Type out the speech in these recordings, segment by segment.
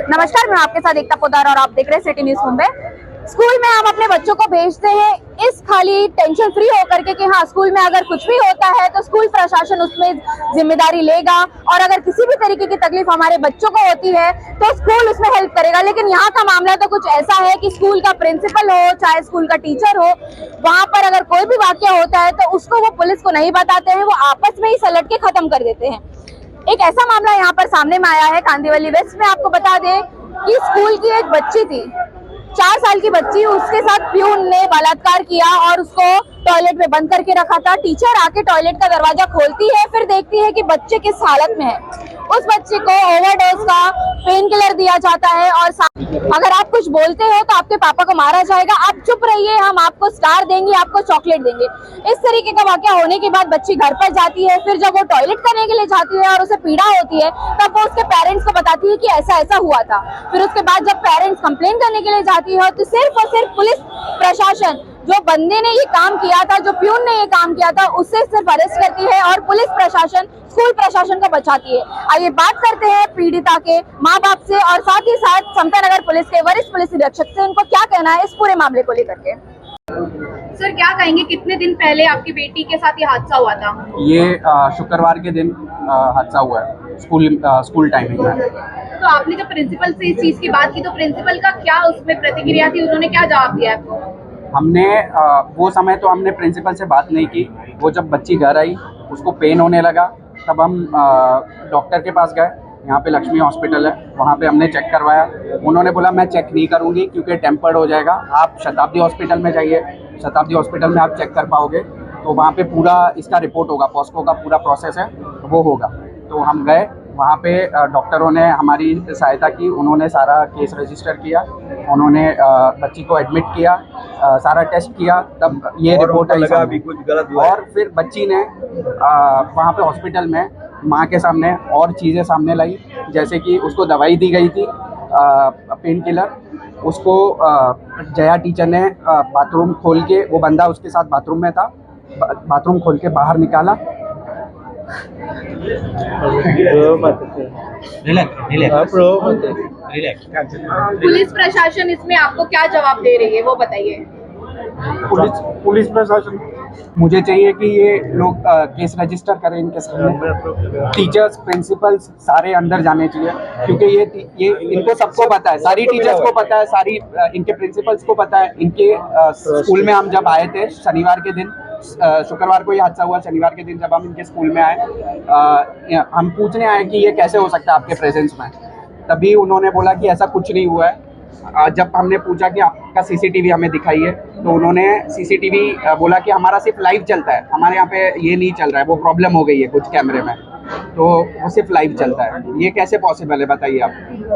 नमस्कार, मैं आपके साथ एकता पोदार और आप देख रहे हैं सिटी न्यूज मुंबई। स्कूल में हम अपने बच्चों को भेजते हैं इस खाली टेंशन फ्री होकर के कि हाँ, स्कूल में अगर कुछ भी होता है तो स्कूल प्रशासन उसमें जिम्मेदारी लेगा और अगर किसी भी तरीके की तकलीफ हमारे बच्चों को होती है तो स्कूल उसमें हेल्प करेगा। लेकिन यहाँ का मामला तो कुछ ऐसा है कि स्कूल का प्रिंसिपल हो चाहे स्कूल का टीचर हो, वहां पर अगर कोई भी वाकया होता है तो उसको वो पुलिस को नहीं बताते हैं, वो आपस में ही सलट के खत्म कर देते हैं। एक ऐसा मामला यहाँ पर सामने में आया है कांदिवली वेस्ट में। आपको बता दें कि स्कूल की एक बच्ची थी, 4 साल की बच्ची, उसके साथ प्यून ने बलात्कार किया और उसको टॉयलेट में बंद करके रखा था। टीचर आके टॉयलेट का दरवाजा खोलती है, फिर देखती है कि बच्चे किस हालत में है। उस बच्चे को ओवरडोज का पेन किलर दिया जाता है और अगर आप कुछ बोलते हो तो आपके पापा को मारा जाएगा, आप चुप रहिए, हम आपको स्टार देंगे, आपको चॉकलेट देंगे। इस तरीके का वाकया होने के बाद बच्ची घर पर जाती है। फिर जब वो टॉयलेट करने के लिए जाती है और उसे पीड़ा होती है तब वो उसके पेरेंट्स को बताती है कि ऐसा ऐसा हुआ था। फिर उसके बाद जब पेरेंट्स कंप्लेन करने के लिए जाती है तो सिर्फ और सिर्फ पुलिस प्रशासन, जो बंदे ने ये काम किया था, जो प्यून ने ये काम किया था, उससे सिर्फ अरेस्ट करती है और पुलिस प्रशासन स्कूल प्रशासन को बचाती है। आइए बात करते हैं पीड़िता के माँ बाप से और साथ ही साथ समता नगर पुलिस के वरिष्ठ पुलिस निरीक्षक से, उनको क्या कहना है इस पूरे मामले को लेकर के। सर, क्या कहेंगे, कितने दिन पहले आपकी बेटी के साथ ये हादसा हुआ था? ये शुक्रवार के दिन हादसा हुआ है स्कूल टाइमिंग में। तो आपने जब प्रिंसिपल से इस चीज की बात की तो प्रिंसिपल का क्या उसमें प्रतिक्रिया थी, उन्होंने क्या जवाब दिया आपको? हमने वो समय तो हमने प्रिंसिपल से बात नहीं की। वो जब बच्ची घर आई उसको पेन होने लगा तब हम डॉक्टर के पास गए। यहाँ पे लक्ष्मी हॉस्पिटल है, वहाँ पे हमने चेक करवाया। उन्होंने बोला मैं चेक नहीं करूँगी क्योंकि टेम्पर्ड हो जाएगा, आप शताब्दी हॉस्पिटल में जाइए, शताब्दी हॉस्पिटल में आप चेक कर पाओगे तो वहाँ पे पूरा इसका रिपोर्ट होगा, पॉस्को का पूरा प्रोसेस है वो होगा। तो हम गए वहाँ पे, डॉक्टरों ने हमारी सहायता की, उन्होंने सारा केस रजिस्टर किया, उन्होंने बच्ची को एडमिट किया, सारा टेस्ट किया, तब ये रिपोर्ट आई लगा अभी कुछ गलत हुआ। और फिर बच्ची ने वहाँ पे हॉस्पिटल में माँ के सामने और चीज़ें सामने लाई, जैसे कि उसको दवाई दी गई थी पेन किलर। उसको जया टीचर ने बाथरूम खोल के, वो बंदा उसके साथ बाथरूम में था, बाथरूम खोल के बाहर निकाला। पुलिस प्रशासन इसमें आपको क्या जवाब दे रही है वो बताइए। पुलिस प्रशासन, मुझे चाहिए कि ये लोग केस रजिस्टर करें इनके सामने। टीचर्स, प्रिंसिपल्स सारे अंदर जाने चाहिए क्योंकि ये इनको सबको पता है, सारी टीचर्स को पता है, सारी इनके प्रिंसिपल्स को पता है। इनके स्कूल में हम जब आए थे शनिवार के दिन, शुक्रवार को ये हादसा हुआ, शनिवार के दिन जब हम इनके स्कूल में आए, हम पूछने आए कि ये कैसे हो सकता है आपके प्रेजेंस में, तभी उन्होंने बोला कि ऐसा कुछ नहीं हुआ है। जब हमने पूछा कि आपका सीसीटीवी हमें दिखाइए तो उन्होंने सीसीटीवी बोला कि हमारा सिर्फ लाइव चलता है, हमारे यहाँ पे ये नहीं चल रहा है, वो प्रॉब्लम हो गई है कुछ कैमरे में, तो वो सिर्फ लाइव चलता है। ये कैसे पॉसिबल है बताइए आप।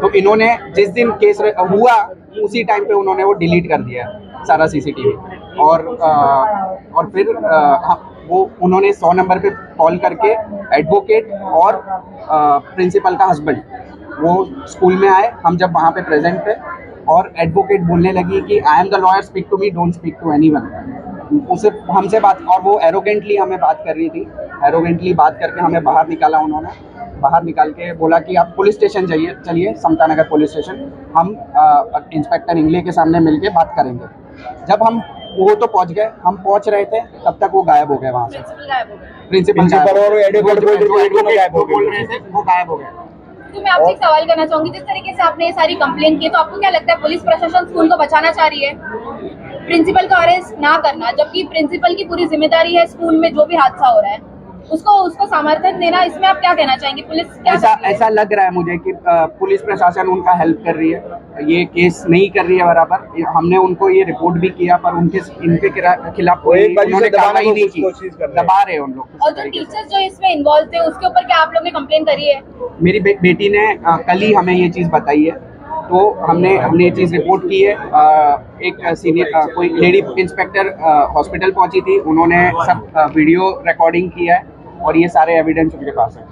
तो इन्होंने जिस दिन केस हुआ उसी टाइम पे उन्होंने वो डिलीट कर दिया सारा सीसीटीवी और फिर वो उन्होंने 100 नंबर पे कॉल करके एडवोकेट और प्रिंसिपल का हस्बैंड वो स्कूल में आए। हम जब वहाँ पे प्रेजेंट थे और एडवोकेट बोलने लगी कि I am the lawyer, speak to me, don't speak to anyone. उसे हमसे बात, और वो एरोगेंटली हमें बात कर रही थी, एरोगेंटली बात करके हमें बाहर निकाला। उन्होंने बाहर निकाल के बोला कि आप पुलिस स्टेशन जाइए, चलिए समता नगर पुलिस स्टेशन, हम इंस्पेक्टर इंगले के सामने मिलके बात करेंगे। जब हम वो तो पहुंच गए, हम पहुंच रहे थे तब तक वो गायब हो गए वहाँ से। प्रिंसिपल और एडवोकेट बोल रहे थे, वो गायब हो गए। तो मैं आपसे एक सवाल करना चाहूंगी, जिस तरीके से आपने ये सारी कंप्लेन की, तो आपको क्या लगता है पुलिस प्रशासन स्कूल को बचाना चाह रही है? प्रिंसिपल को अरेस्ट ना करना, जबकि प्रिंसिपल की पूरी जिम्मेदारी है स्कूल में जो भी हादसा हो रहा है उसको समर्थन देना, इसमें आप क्या कहना चाहेंगे? पुलिस क्या ऐसा लग रहा है मुझे कि पुलिस प्रशासन उनका हेल्प कर रही है, ये केस नहीं कर रही है बराबर। हमने उनको ये रिपोर्ट भी किया पर इनके खिलाफ कोई उन्होंने कार्रवाई नहीं की, दबा रहे उन लोग। और जो टीचर्स जो इसमें इन्वॉल्व थे उसके ऊपर क्या आप लोग ने कंप्लेन करी है? मेरी बेटी ने कल ही हमें ये चीज़ बताई है, तो हमने ये चीज़ रिपोर्ट की है। एक सीनियर कोई लेडी इंस्पेक्टर हॉस्पिटल पहुंची थी, उन्होंने सब वीडियो रिकॉर्डिंग किया है और ये सारे एविडेंस उनके पास है।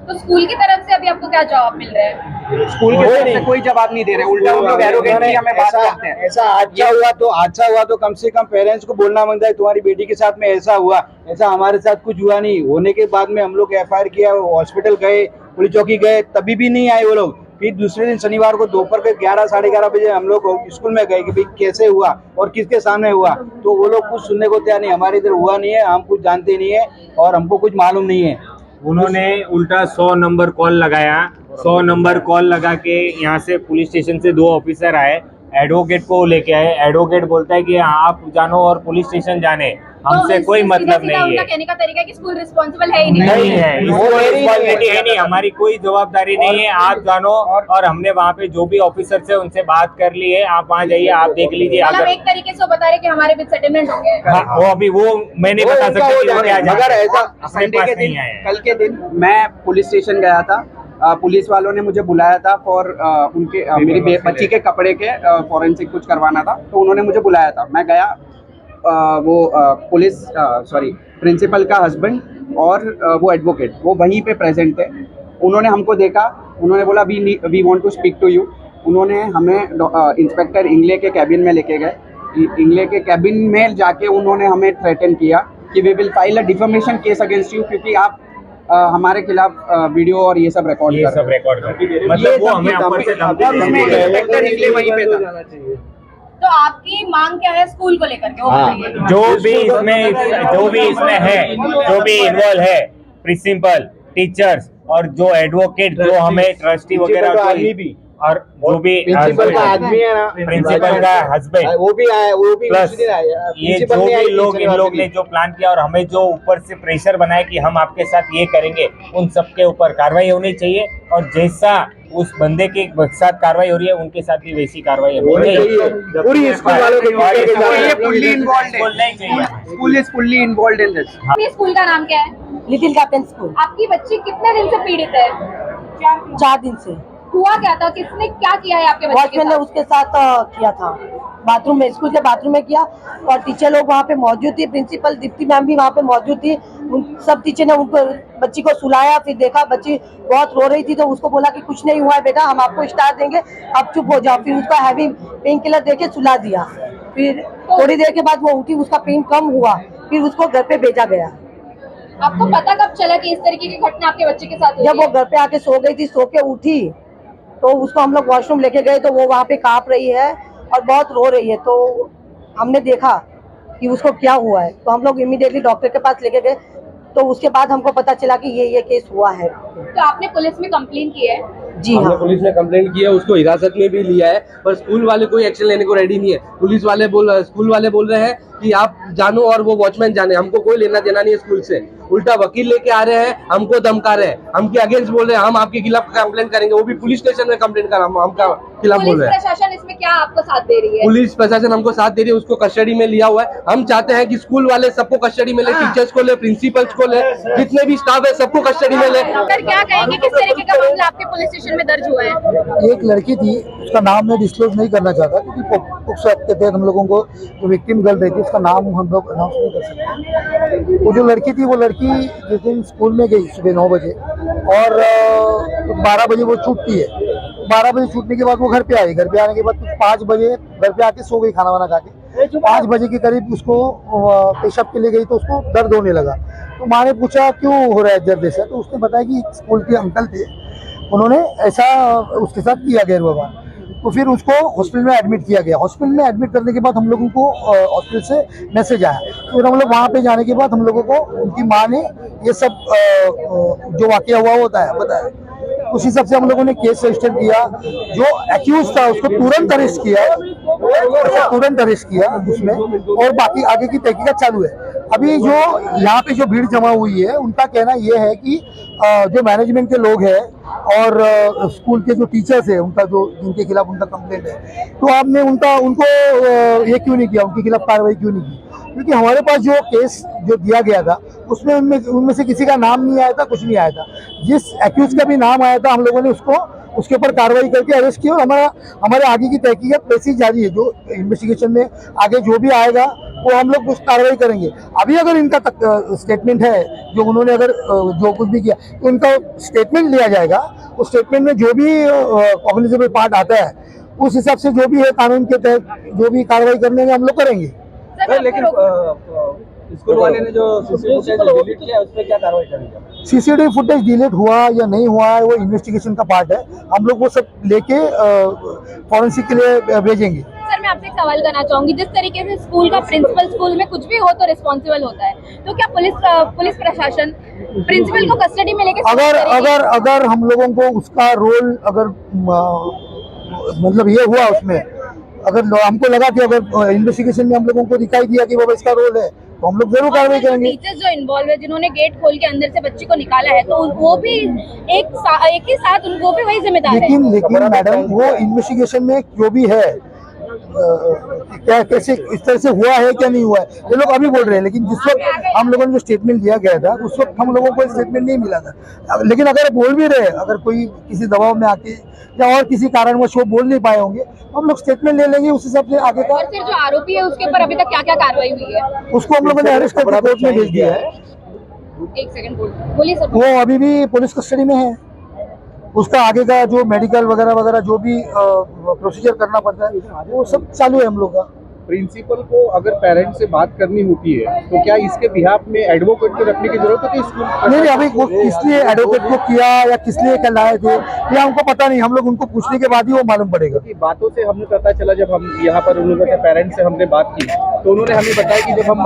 तो स्कूल की तरफ से अभी आपको क्या जवाब मिल रहा है? स्कूल की तरफ से कोई जवाब नहीं दे रहे, उल्टा उन लोग एरोगेंटली हमें बात करते हैं। ऐसा हादसा हुआ तो कम से कम पेरेंट्स को बोलना बनता है, तुम्हारी बेटी के साथ में ऐसा हुआ, ऐसा हमारे साथ कुछ हुआ नहीं। होने के बाद में हम लोग FIR किया, हॉस्पिटल गए, पुलिस चौकी गए, तभी भी नहीं आए वो लोग। फिर दूसरे दिन शनिवार को दोपहर के 11 साढ़े 11 बजे हम लोग स्कूल में गए कि भाई कैसे हुआ और किसके सामने हुआ, तो वो लोग कुछ सुनने को तैयार नहीं, हमारे इधर हुआ नहीं है, हम कुछ जानते नहीं है और हमको कुछ मालूम नहीं है। उन्होंने उल्टा 100 नंबर कॉल लगाया, 100 नंबर कॉल लगा के यहाँ से पुलिस स्टेशन से 2 ऑफिसर आए, एडवोकेट को लेके आए। एडवोकेट बोलता है कि आप जानो और पुलिस स्टेशन जाने, हमसे कोई मतलब नहीं है। उनका कहने का तरीका है कि स्कूल रिस्पॉन्सिबल है ही नहीं। नहीं है, रिस्पॉन्सिबिलिटी है नहीं, हमारी कोई जवाबदारी नहीं है, आप जानो। और हमने वहाँ पे जो भी ऑफिसर से उनसे बात कर ली है, आप वहाँ जाइए, आप देख लीजिए। मतलब अगर एक तरीके से वो बता रहे कि हमारे बीच सेटलमेंट हो गया। हाँ, वो अभी वो मैं नहीं बता सकता कि वो क्या अगर ऐसा अपने संडे पास के नहीं दिन, आए हैं। कल के दिन मैं पुलिस स्टेशन गया था, पुलिस वालों ने मुझे बुलाया था फॉर उनके मेरी बच्ची के कपड़े के फॉरेंसिक कुछ करवाना था, तो उन्होंने मुझे बुलाया था। मैं गया, पुलिस प्रिंसिपल का हस्बैंड और वो एडवोकेट वो वहीं पे प्रेजेंट थे। उन्होंने हमको देखा, उन्होंने बोला we want to speak to you. उन्होंने हमें इंस्पेक्टर इंग्ले के कैबिन में लेके गए। इंग्ले के कैबिन में जाके उन्होंने हमें थ्रेटन किया कि we will file a defamation case against you, क्योंकि आप हमारे खिलाफ वीडियो और ये सब रिकॉर्ड कर रहे हैं। मतलब वो हमें ऊपर से धमकी दे रहे हैं। इंस्पेक्टर इंग्ले वहीं पे था। तो आपकी मांग क्या है स्कूल को लेकर के? वो बताइए। जो भी इसमें है, जो भी इन्वॉल्व है, प्रिंसिपल, टीचर्स और जो एडवोकेट, जो हमें ट्रस्टी वगैरह और जो भी प्रिंसिपल का आदमी है ना, प्रिंसिपल का हस्बैंड, वो भी आया, वो भी प्लस उसी दिन आया। ये जो भी लोग, इन लोग ने जो प्लान किया और हमें जो ऊपर से प्रेशर बनाया कि हम आपके साथ ये करेंगे, उन सबके ऊपर कार्रवाई होनी चाहिए। और जैसा उस बंदे के साथ कार्रवाई हो रही है, उनके साथ भी वैसी कार्रवाई होनी चाहिए। पूरी स्कूल वालों के fully involve school is fully involve in this. ये स्कूल का नाम क्या है? Little captain school. आपकी बच्ची कितने दिन से पीड़ित है? 4 दिन से। हुआ क्या था? किसने क्या किया है आपके बच्चे के वॉचमैन ने साथ? उसके साथ किया था, बाथरूम में, स्कूल के बाथरूम में किया। और टीचर लोग वहाँ पे मौजूद थी, प्रिंसिपल दीप्ति मैम भी वहाँ पे मौजूद थी। उन सब टीचर ने उनको बच्ची को सुलाया, फिर देखा बच्ची बहुत रो रही थी तो उसको बोला कि कुछ नहीं हुआ है बेटा, हम आपको स्टार देंगे, आप चुप हो जाओ। फिर उसका हैवी पेन किलर देके सुला दिया। फिर थोड़ी देर के बाद वो उठी, उसका पेन कम हुआ, फिर उसको घर पे भेजा गया। आपको पता कब चला कि इस तरीके की घटना आपके बच्चे के साथ हुई जब वो है? घर पे आके सो गई थी, सो के उठी तो उसको हम लोग वॉशरूम लेके गए तो वो वहाँ पे कांप रही है और बहुत रो रही है। तो हमने देखा कि उसको क्या हुआ है, तो हम लोग इमीडिएटली डॉक्टर के पास लेके गए। तो उसके बाद हमको पता चला कि ये केस हुआ है। तो आपने पुलिस में कंप्लेन की है? जी हमने हाँ, पुलिस ने कंप्लेंट किया, उसको हिरासत में भी लिया है, पर स्कूल वाले कोई एक्शन लेने को रेडी नहीं है। स्कूल वाले बोल रहे हैं कि आप जानो और वो वॉचमैन जाने, हमको कोई लेना देना नहीं है स्कूल से। उल्टा वकील लेके आ रहे हैं, हमको धमका रहे हैं, हमके अगेंस्ट बोल रहे हैं, हम आपके खिलाफ कंप्लेंट करेंगे। वो भी पुलिस स्टेशन में कंप्लेंट कर हम खिलाफ बोल रहे हैं। पुलिस प्रशासन इसमें क्या आपको साथ दे रही है? पुलिस प्रशासन हमको साथ दे रही है, उसको कस्टडी में लिया हुआ है। हम चाहते हैं कि स्कूल वाले सबको कस्टडी में ले, टीचर्स को ले, प्रिंसिपल्स को ले, जितने भी स्टाफ है सबको कस्टडी में ले। सर क्या कहेंगे, किस तरीके का मामला आपके पुलिस स्टेशन में दर्ज हुआ है? एक लड़की थी, उसका नाम मैं डिस्क्लोज नहीं करना चाहता क्योंकि पुक्स एक्ट के तहत हम लोगों को जो विक्टिम गर्ल रहती है उसका नाम हम लोग अनाउंस नहीं कर सकते। वो जो लड़की थी, वो लड़की जिस दिन स्कूल में गई सुबह 9 बजे और 12 बजे वो छूटती है। 12 बजे छूटने के बाद वो घर पे आई, घर पे आने के बाद कुछ 5 बजे घर पे आके सो गई खाना वाना खा के। 5 बजे के करीब उसको पेशाब के लिए गई तो उसको दर्द होने लगा। तो माँ ने पूछा क्यों हो रहा है दर्द ऐसा, तो उसने बताया कि स्कूल के अंकल थे, उन्होंने ऐसा उसके साथ किया गैर व्यवहार। तो फिर उसको हॉस्पिटल में एडमिट किया गया। हॉस्पिटल में एडमिट करने के बाद हम लोगों को हॉस्पिटल से मैसेज आया। फिर हम लोग वहाँ पे जाने के बाद हम लोगों को उनकी माँ ने ये सब जो वाकया हुआ बताया। उस हिसाब से हम लोगों ने केस रजिस्टर किया। जो एक्यूज था उसको तुरंत अरेस्ट किया उसमें, और बाकी आगे की तहकीकात चालू है। अभी जो यहाँ पे जो भीड़ जमा हुई है, उनका कहना ये है कि जो मैनेजमेंट के लोग हैं और स्कूल के जो टीचर्स हैं, उनका जो जिनके खिलाफ उनका कंप्लेंट है, तो आपने उनको ये क्यों नहीं किया, उनके खिलाफ कार्रवाई क्यों नहीं की? क्योंकि हमारे पास जो केस जो दिया गया था उसमें उनमें से किसी का नाम नहीं आया था, कुछ नहीं आया था। जिस एक्यूज का भी नाम आया था हम लोगों ने उसके ऊपर कार्रवाई करके अरेस्ट किया। और हमारे आगे की तहकीकात वैसे ही जारी है। जो इन्वेस्टिगेशन में आगे जो भी आएगा वो हम लोग उस कार्रवाई करेंगे। अभी अगर इनका स्टेटमेंट है, जो उन्होंने अगर जो कुछ भी किया, तो इनका स्टेटमेंट लिया जाएगा। उस स्टेटमेंट में जो भी कॉग्निजेबल पार्ट आता है, उस हिसाब से जो भी है कानून के तहत जो भी कार्रवाई करने में हम लोग करेंगे। सर, लेकिन स्कूल वाले ने जो सीसीटीवी डिलीट किया उस पर क्या कार्रवाई करेंगे? सीसीटीवी फुटेज डिलीट हुआ या नहीं हुआ है वो इन्वेस्टिगेशन का पार्ट है। हम लोग वो सब लेके फॉरेंसिक के लिए भेजेंगे। सर मैं आपसे एक सवाल करना चाहूंगी, जिस तरीके से स्कूल का प्रिंसिपल स्कूल में कुछ भी हो तो रिस्पॉन्सिबल होता है, तो क्या पुलिस प्रशासन प्रिंसिपल को कस्टडी में लेके अगर हम लोगों को उसका रोल अगर मतलब ये हुआ उसमें, अगर हमको लगा कि अगर इन्वेस्टिगेशन में हम लोगों को दिखाई दिया कि बाबा इसका रोल है तो हम लोग जरूर कार्रवाई करेंगे। टीचर्स जो इन्वॉल्व है, जिन्होंने गेट खोल के अंदर से बच्ची को निकाला है, तो वो भी एक ही साथ वो भी वही जिम्मेदार है। लेकिन मैडम वो इन्वेस्टिगेशन में जो भी है क्या कैसे इस तरह से हुआ है क्या नहीं हुआ है ये लोग अभी बोल रहे हैं, लेकिन जिस वक्त हम लोगों ने जो स्टेटमेंट दिया गया था उस वक्त हम लोगों को स्टेटमेंट नहीं मिला था। लेकिन अगर बोल भी रहे, अगर कोई किसी दबाव में आके या और किसी कारणवश वो बोल नहीं पाए होंगे तो हम लोग स्टेटमेंट ले लेंगे, उस हिसाब से आगे का। और फिर जो आरोपी है उसके ऊपर अभी तक क्या क्या कार्रवाई हुई है? उसको हम लोगों ने अरेस्ट करके कोर्ट में भेज दिया है। एक सेकंड बोलिए सर। वो अभी भी पुलिस कस्टडी में है। उसका आगे का जो मेडिकल वगैरह वगैरह जो भी प्रोसीजर करना पड़ता है वो सब चालू है हम लोग का। प्रिंसिपल को अगर पेरेंट्स से बात करनी होती है तो क्या इसके बिहाफ में एडवोकेट को रखने की जरूरत है कि स्कूल नहीं अभी वो किस लिए एडवोकेट को किया या किस लिए लाए थे ये हमको पता नहीं, हम लोग उनको पूछने के बाद ही वो मालूम पड़ेगा। की बातों से हमें पता चला, जब हम यहाँ पर उन लोगों के पेरेंट्स से हमने बात की तो उन्होंने हमें बताया कि जब हम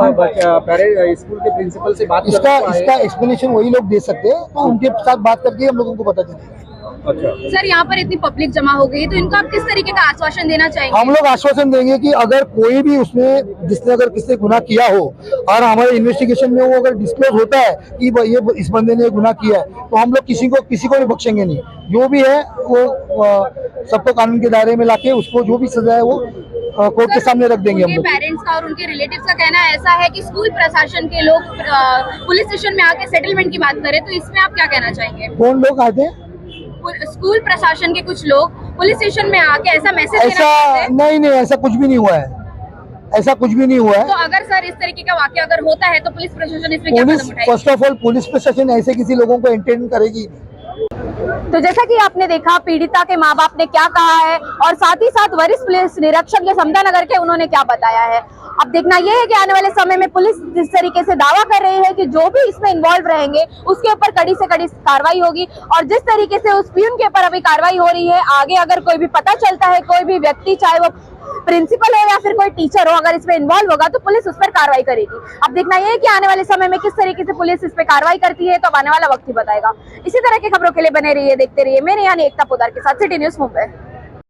स्कूल के प्रिंसिपल से बात इसका एक्सप्लेनेशन वही लोग दे सकते हैं, तो उनके साथ बात करके हम लोगों को पता चलेगा। अच्छा सर, यहाँ पर इतनी पब्लिक जमा हो गई तो इनको आप किस तरीके का आश्वासन देना चाहेंगे? हम लोग आश्वासन देंगे कि अगर कोई भी उसमें जिसने अगर किसी गुनाह किया हो और हमारे इन्वेस्टिगेशन में वो अगर डिस्क्लोज होता है कि ये इस बंदे ने गुनाह किया है तो हम लोग किसी को भी बख्शेंगे नहीं। जो भी है वो सबको कानून के दायरे में लाके उसको जो भी सजा है वो कोर्ट के सामने रख देंगे हम लोग। पेरेंट्स का और उनके रिलेटिव्स का कहना ऐसा है कि स्कूल प्रशासन के लोग पुलिस स्टेशन में आके सेटलमेंट की बात करें, तो इसमें आप क्या कहना चाहेंगे? कौन लोग आते हैं? स्कूल प्रशासन के कुछ लोग पुलिस स्टेशन में आके ऐसा मैसेज ऐसा नहीं ऐसा कुछ भी नहीं हुआ है, ऐसा कुछ भी नहीं हुआ है। तो अगर सर इस तरीके का वाकया अगर होता है तो पुलिस प्रशासन इसमें क्या कदम उठाएगी? फर्स्ट ऑफ ऑल पुलिस प्रशासन ऐसे किसी लोगों को एंटरटेन करेगी। तो जैसा कि आपने देखा पीड़िता के माँ बाप ने क्या कहा है और साथ ही साथ वरिष्ठ पुलिस निरीक्षक जो समता नगर के उन्होंने क्या बताया है। अब देखना यह है कि आने वाले समय में पुलिस जिस तरीके से दावा कर रही है कि जो भी इसमें इन्वॉल्व रहेंगे उसके ऊपर कड़ी से कड़ी कार्रवाई होगी, और जिस तरीके से उस प्यून के ऊपर अभी कार्रवाई हो रही है, आगे अगर कोई भी पता चलता है, कोई भी व्यक्ति चाहे वो प्रिंसिपल हो या फिर कोई टीचर हो, अगर इसमें इन्वॉल्व होगा तो पुलिस उस पर कार्रवाई करेगी। अब देखना यह है कि आने वाले समय में किस तरीके से पुलिस इस पर कार्रवाई करती है, तो अब आने वाला वक्त ही बताएगा। इसी तरह की खबरों के लिए बने रहिए, देखते रहिए। मेरे यानी एकता पोदार के साथ सिटी न्यूज़ मुंबई।